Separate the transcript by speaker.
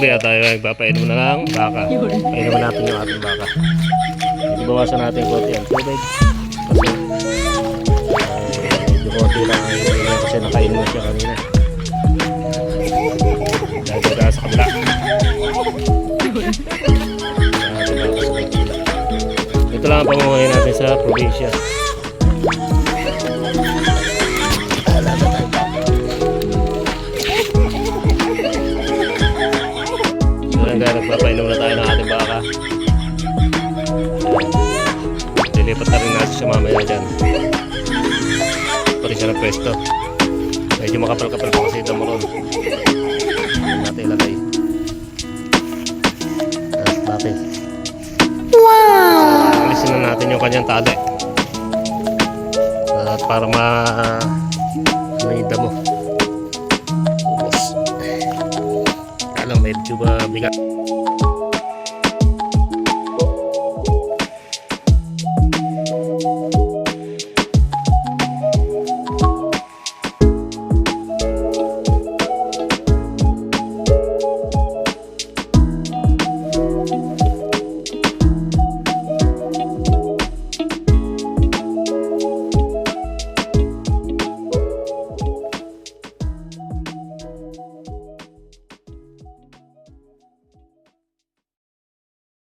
Speaker 1: kaya tayo ay papainom na lang baka. Painuman natin yung ating baka. Bawasan natin yung konti ang tubig. Kasi medyo konti lang kasi nakainom siya kanina. Dahil sa kabila. Ito lang ang pamumuhay natin sa probinsya. Nagpapainom na tayo ng ating baka. Lilipat na rin natin siya mamaya dyan. Pati siya ng pwesto. Medyo makapal-kapal pa kasi ito moron. Natin ilagay. Bakit? Wow! Alisin na natin yung kanyang tali. At para may damo. Ubos. Alam, medyo ba bigat.